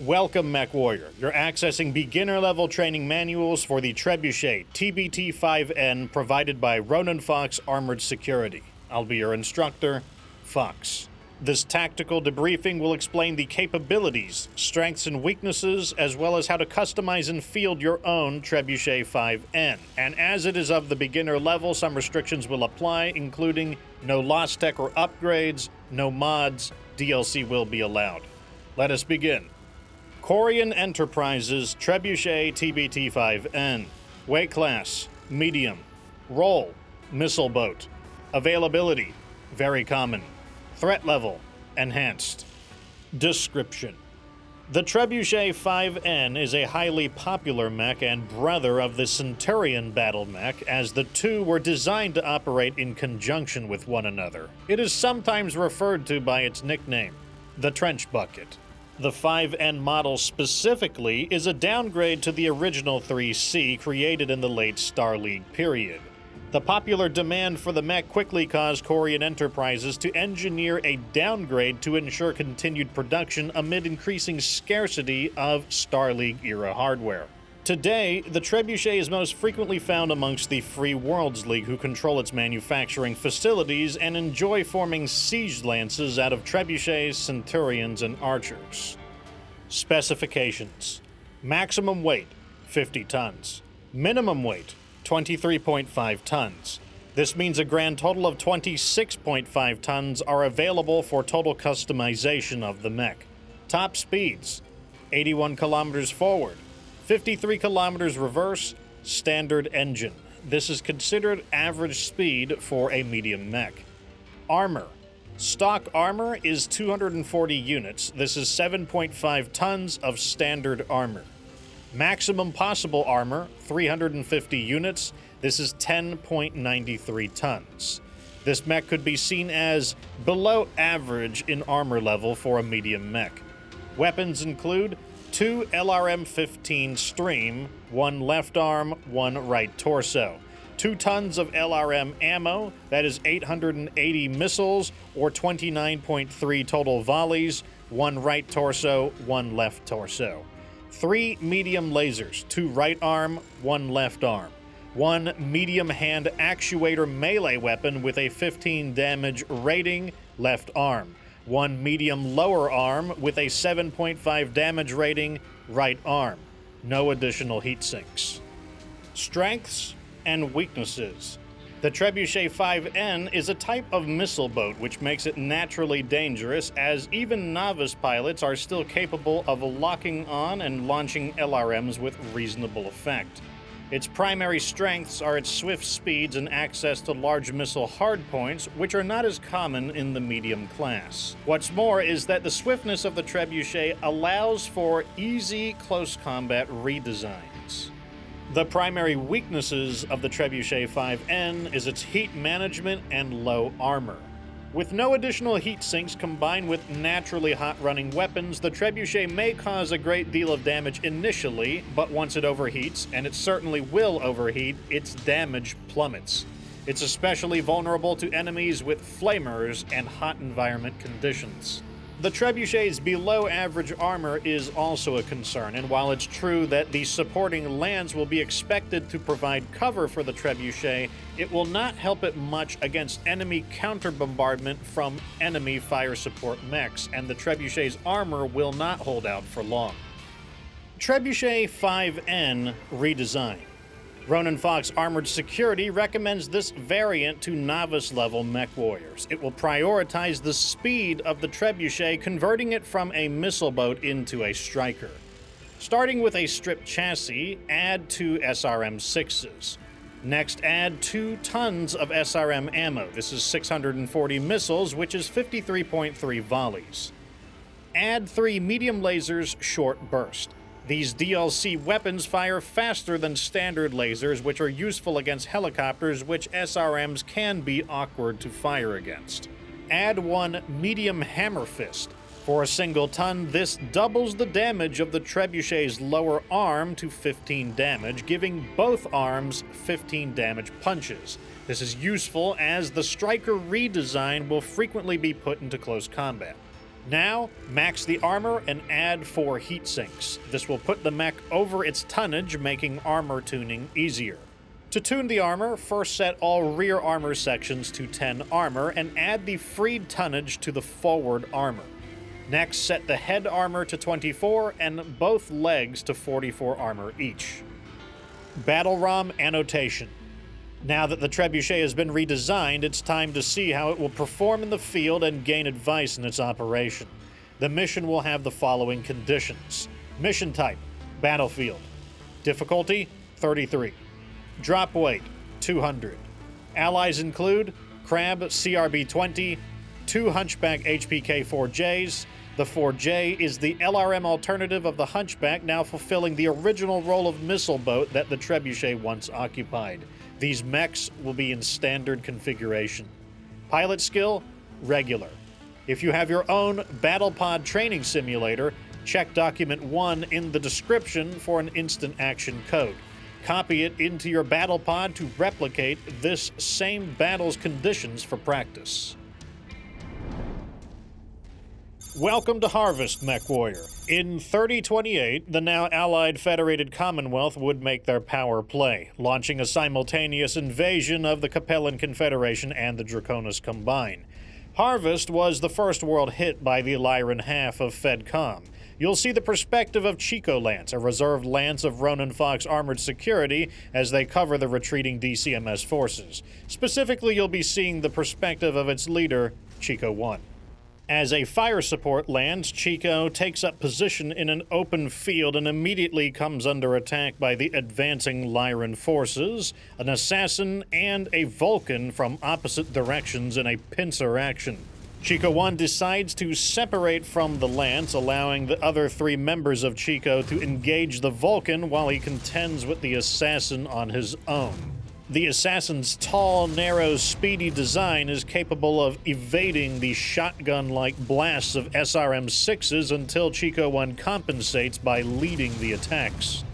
Welcome, MechWarrior. You're accessing beginner-level training manuals for the Trebuchet TBT-5N provided by Ronin Fox Armored Security. I'll be your instructor, Fox. This tactical debriefing will explain the capabilities, strengths, and weaknesses, as well as how to customize and field your own Trebuchet 5N. And as it is of the beginner level, some restrictions will apply, including no lost tech or upgrades, no mods, DLC will be allowed. Let us begin. Corian Enterprises Trebuchet TBT-5N. Weight class, medium. Role, missile boat. Availability, very common. Threat level, enhanced. Description. The Trebuchet 5N is a highly popular mech and brother of the Centurion BattleMech, as the two were designed to operate in conjunction with one another. It is sometimes referred to by its nickname, the Trenchbucket. The 5N model specifically is a downgrade to the original 3C created in the late Star League period. The popular demand for the mech quickly caused Corian Enterprises to engineer a downgrade to ensure continued production amid increasing scarcity of Star League-era hardware. Today, the Trebuchet is most frequently found amongst the Free Worlds League, who control its manufacturing facilities and enjoy forming siege lances out of trebuchets, centurions, and archers. Specifications: maximum weight, 50 tons. Minimum weight, 23.5 tons. This means a grand total of 26.5 tons are available for total customization of the mech. Top speeds: 81 kilometers forward, 53 kilometers reverse, standard engine. This is considered average speed for a medium mech. Armor. Stock armor is 240 units. This is 7.5 tons of standard armor. Maximum possible armor, 350 units. This is 10.93 tons. This mech could be seen as below average in armor level for a medium mech. Weapons include 2 LRM-15 Stream, 1 left arm, 1 right torso. 2 tons of LRM ammo, that is 880 missiles, or 29.3 total volleys, 1 right torso, 1 left torso. 3 medium lasers, 2 right arm, 1 left arm. 1 medium hand actuator melee weapon with a 15 damage rating, left arm. 1 medium lower arm with a 7.5 damage rating, right arm. No additional heat sinks. Strengths and weaknesses. The Trebuchet 5N is a type of missile boat, which makes it naturally dangerous, as even novice pilots are still capable of locking on and launching LRMs with reasonable effect. Its primary strengths are its swift speeds and access to large missile hardpoints, which are not as common in the medium class. What's more is that the swiftness of the Trebuchet allows for easy close combat redesigns. The primary weaknesses of the Trebuchet 5N is its heat management and low armor. With no additional heat sinks combined with naturally hot-running weapons, the Trebuchet may cause a great deal of damage initially, but once it overheats, and it certainly will overheat, its damage plummets. It's especially vulnerable to enemies with flamers and hot environment conditions. The Trebuchet's below-average armor is also a concern, and while it's true that the supporting lands will be expected to provide cover for the Trebuchet, it will not help it much against enemy counter-bombardment from enemy fire support mechs, and the Trebuchet's armor will not hold out for long. Trebuchet 5N redesign. Ronin Fox Armored Security recommends this variant to novice-level mech warriors. It will prioritize the speed of the Trebuchet, converting it from a missile boat into a striker. Starting with a stripped chassis, add 2 SRM-6s. Next, add 2 tons of SRM ammo. This is 640 missiles, which is 53.3 volleys. Add 3 medium lasers short burst. These DLC weapons fire faster than standard lasers, which are useful against helicopters, which SRMs can be awkward to fire against. Add 1 medium hammer fist. For a single ton, this doubles the damage of the Trebuchet's lower arm to 15 damage, giving both arms 15 damage punches. This is useful as the striker redesign will frequently be put into close combat. Now, max the armor and add 4 heatsinks. This will put the mech over its tonnage, making armor tuning easier. To tune the armor, first set all rear armor sections to 10 armor and add the freed tonnage to the forward armor. Next, set the head armor to 24 and both legs to 44 armor each. BattleRom Annotation. Now that the Trebuchet has been redesigned, it's time to see how it will perform in the field and gain advice in its operation. The mission will have the following conditions. Mission type, battlefield. Difficulty, 33. Drop weight, 200. Allies include Crab CRB-20, 2 Hunchback HPK-4Js. The 4J is the LRM alternative of the Hunchback, now fulfilling the original role of missile boat that the Trebuchet once occupied. These mechs will be in standard configuration. Pilot skill, regular. If you have your own BattlePod training simulator, check document 1 in the description for an instant action code. Copy it into your BattlePod to replicate this same battle's conditions for practice. Welcome to Harvest, MechWarrior. In 3028, the now allied Federated Commonwealth would make their power play, launching a simultaneous invasion of the Capellan Confederation and the Draconis combined. Harvest was the first world hit by the Lyran half of FedCom. You'll see the perspective of Chico Lance, a reserved lance of Ronin Fox armored security, as they cover the retreating DCMS forces. Specifically, you'll be seeing the perspective of its leader, Chico 1. As a fire support lance, Chico takes up position in an open field and immediately comes under attack by the advancing Lyran forces, an assassin, and a Vulcan from opposite directions in a pincer action. Chico 1 decides to separate from the lance, allowing the other 3 members of Chico to engage the Vulcan while he contends with the assassin on his own. The assassin's tall, narrow, speedy design is capable of evading the shotgun-like blasts of SRM-6s until Chico 1 compensates by leading the attacks.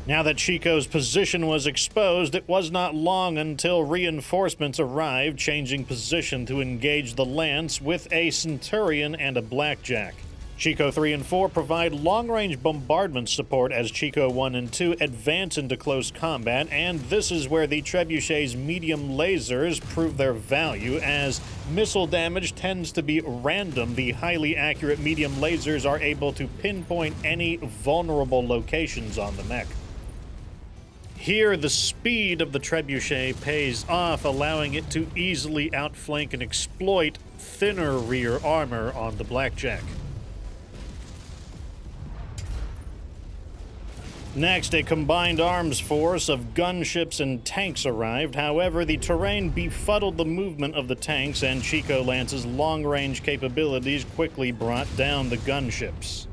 Now that Chico's position was exposed, it was not long until reinforcements arrived, changing position to engage the lance with a Centurion and a Blackjack. Chico 3 and 4 provide long-range bombardment support as Chico 1 and 2 advance into close combat, and this is where the Trebuchet's medium lasers prove their value, as missile damage tends to be random. The highly accurate medium lasers are able to pinpoint any vulnerable locations on the mech. Here, the speed of the Trebuchet pays off, allowing it to easily outflank and exploit thinner rear armor on the Blackjack. Next, a combined arms force of gunships and tanks arrived. However, the terrain befuddled the movement of the tanks, and Chico Lance's long-range capabilities quickly brought down the gunships.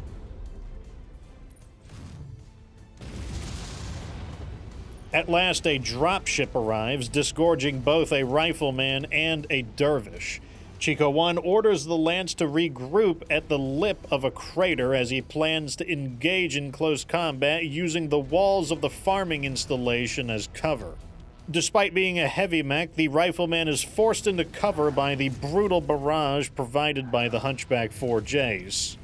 At last, a dropship arrives, disgorging both a rifleman and a dervish. Chico 1 orders the lance to regroup at the lip of a crater as he plans to engage in close combat using the walls of the farming installation as cover. Despite being a heavy mech, the rifleman is forced into cover by the brutal barrage provided by the Hunchback 4Js.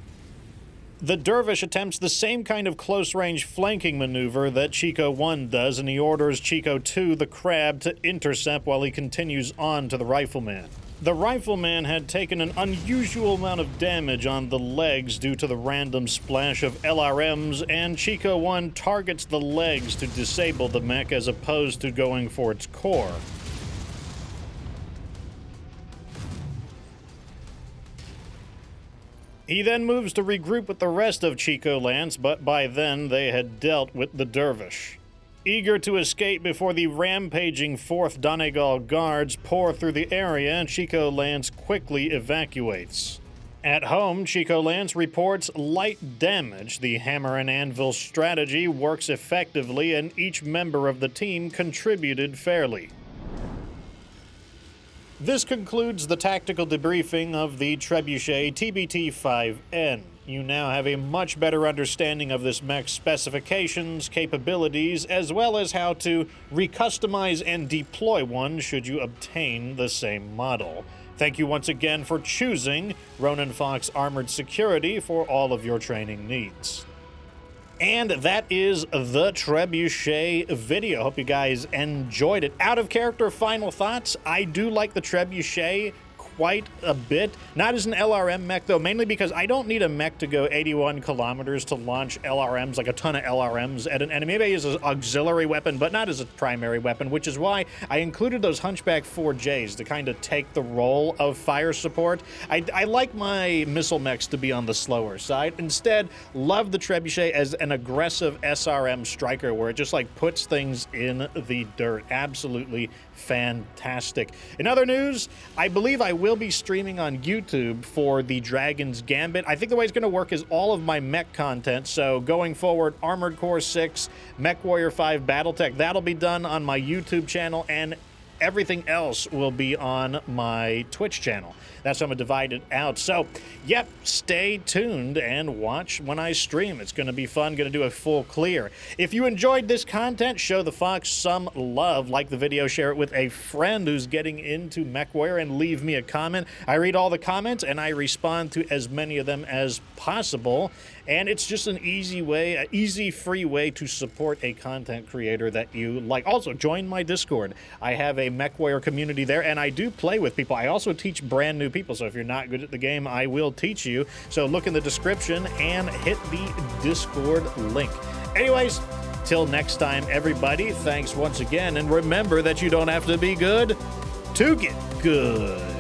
The dervish attempts the same kind of close-range flanking maneuver that Chico 1 does, and he orders Chico 2, the crab, to intercept while he continues on to the rifleman. The rifleman had taken an unusual amount of damage on the legs due to the random splash of LRMs, and Chico 1 targets the legs to disable the mech as opposed to going for its core. He then moves to regroup with the rest of Chico Lance, but by then they had dealt with the dervish. Eager to escape before the rampaging 4th Donegal guards pour through the area, Chico Lance quickly evacuates. At home, Chico Lance reports light damage. The hammer and anvil strategy works effectively, and each member of the team contributed fairly. This concludes the tactical debriefing of the Trebuchet TBT-5N. You now have a much better understanding of this mech's specifications, capabilities, as well as how to recustomize and deploy one should you obtain the same model. Thank you once again for choosing Ronin Fox Armored Security for all of your training needs. And that is the Trebuchet video. Hope you guys enjoyed it. Out of character final thoughts, I do like the Trebuchet quite a bit. Not as an LRM mech, though, mainly because I don't need a mech to go 81 kilometers to launch LRMs, like a ton of LRMs at an enemy. Maybe as an auxiliary weapon, but not as a primary weapon, which is why I included those Hunchback 4Js to kind of take the role of fire support. I like my missile mechs to be on the slower side. Instead, love the Trebuchet as an aggressive SRM striker where it just like puts things in the dirt. Absolutely fantastic. In other news, I believe I will be streaming on YouTube for the Dragon's Gambit. I think the way it's going to work is all of my mech content. So going forward, Armored Core 6, MechWarrior 5 Battletech, that'll be done on my YouTube channel, and everything else will be on my Twitch channel. That's how I'm going to divide it out. So, yep, stay tuned and watch when I stream. It's going to be fun. Going to do a full clear. If you enjoyed this content, show the Fox some love. Like the video, share it with a friend who's getting into MechWarrior, and leave me a comment. I read all the comments, and I respond to as many of them as possible. And it's just an easy way, an easy, free way to support a content creator that you like. Also, join my Discord. I have a MechWarrior community there, and I do play with people. I also teach brand new people, so if you're not good at the game, I will teach you. So look in the description and hit the Discord link. Anyways, till next time, everybody, thanks once again, and remember that you don't have to be good to get good.